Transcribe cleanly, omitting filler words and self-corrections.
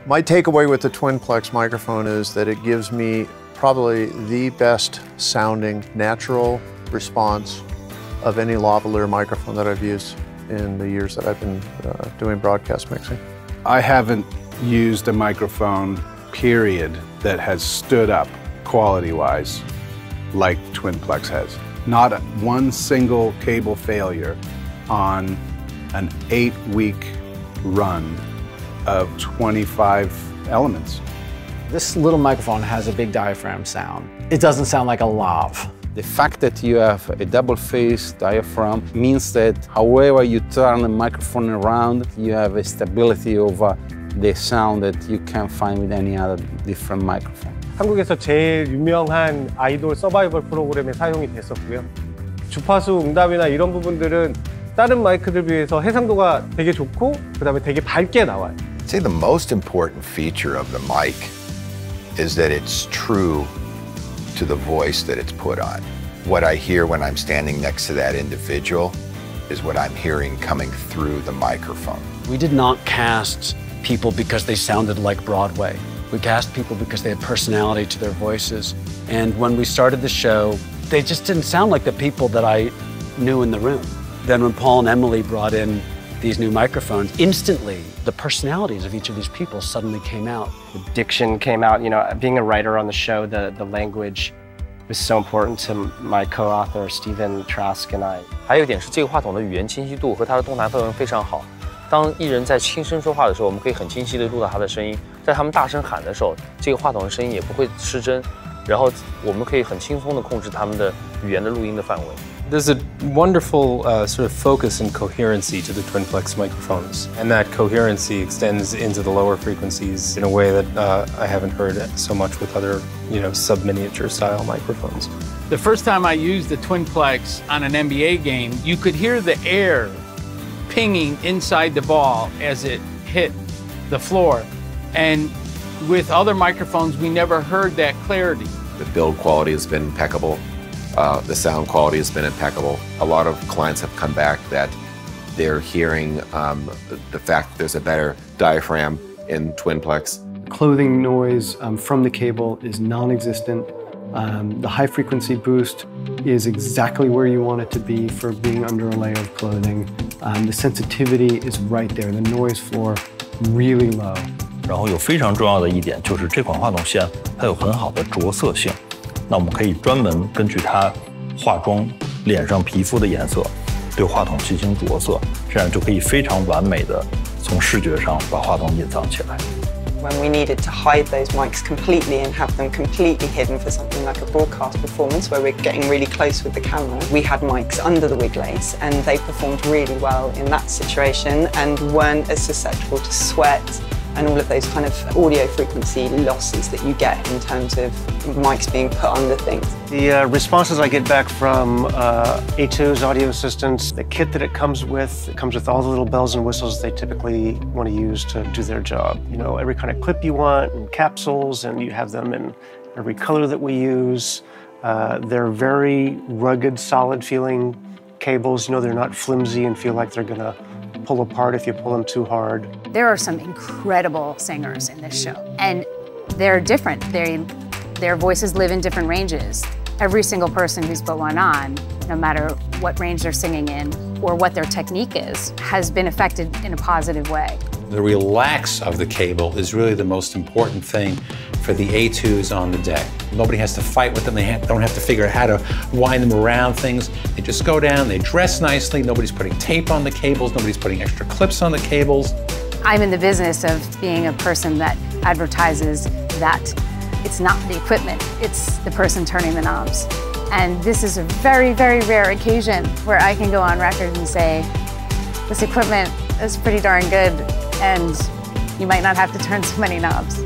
My takeaway with the TwinPlex microphone is that it gives me probably the best sounding natural response of any lavalier microphone that I've used in the years that I've been doing broadcast mixing. I haven't used a microphone, period, that has stood up quality-wise like TwinPlex has. Not one single cable failure on an 8-week run of 25 elements. This little microphone has a big diaphragm sound. It doesn't sound like a lav. The fact that you have a double-phase diaphragm means that however you turn the microphone around, you have a stability over the sound that you can't find with any other different microphone. 한국에서 제일 유명한 아이돌 서바이벌 프로그램에 사용이 됐었고요. 주파수 응답이나 이런 부분들은 다른 마이크들 비해서 해상도가 되게 좋고 그다음에 되게 밝게 나와요. I'd say the most important feature of the mic is that it's true to the voice that it's put on. What I hear when I'm standing next to that individual is what I'm hearing coming through the microphone. We did not cast people because they sounded like Broadway. We cast people because they had personality to their voices. And when we started the show, they just didn't sound like the people that I knew in the room. Then when Paul and Emily brought in these new microphones, instantly the personalities of each of these people suddenly came out. The diction came out. You know, being a writer on the show, the language was so important to my co-author Stephen Trask and I. 还有一点是这个话筒的语言清晰度和它的动态氛围非常好。当艺人在轻声说话的时候，我们可以很清晰地录到他的声音。在他们大声喊的时候，这个话筒的声音也不会失真，然后我们可以很轻松地控制他们的语言的录音的范围。There's a wonderful sort of focus and coherency to the TwinPlex microphones, and that coherency extends into the lower frequencies in a way that I haven't heard so much with other, sub-miniature style microphones. The first time I used the TwinPlex on an NBA game, you could hear the air pinging inside the ball as it hit the floor. And with other microphones, we never heard that clarity. The build quality has been impeccable. The sound quality has been impeccable. A lot of clients have come back that they're hearing the fact that there's a better diaphragm in TwinPlex. Clothing noise from the cable is non-existent. The high frequency boost is exactly where you want it to be for being under a layer of clothing. The sensitivity is right there. The noise floor really low. 然后有非常重要的一点就是这款话筒线它有很好的着色性。那我们可以专门根据它化妆脸上皮肤的颜色，对话筒进行着色，这样就可以非常完美的从视觉上把话筒隐藏起来。When we needed to hide those mics completely and have them completely hidden for something like a broadcast performance where we're getting really close with the camera, we had mics under the wig lace and they performed really well in that situation and weren't as susceptible to sweat and all of those kind of audio frequency losses that you get in terms of mics being put under things. The responses I get back from A2's audio assistants, the kit that it comes with all the little bells and whistles they typically want to use to do their job. You know, every kind of clip you want and capsules, and you have them in every color that we use. They're very rugged, solid feeling cables. You know, they're not flimsy and feel like they're gonna pull apart if you pull them too hard. There are some incredible singers in this show, and they're different. Their voices live in different ranges. Every single person who's put one on, no matter what range they're singing in or what their technique is, has been affected in a positive way. The relax of the cable is really the most important thing for the A2s on the deck. Nobody has to fight with them. They don't have to figure out how to wind them around things. They just go down, they dress nicely. Nobody's putting tape on the cables. Nobody's putting extra clips on the cables. I'm in the business of being a person that advertises that it's not the equipment, it's the person turning the knobs. And this is a very, very rare occasion where I can go on record and say, this equipment is pretty darn good, and you might not have to turn so many knobs.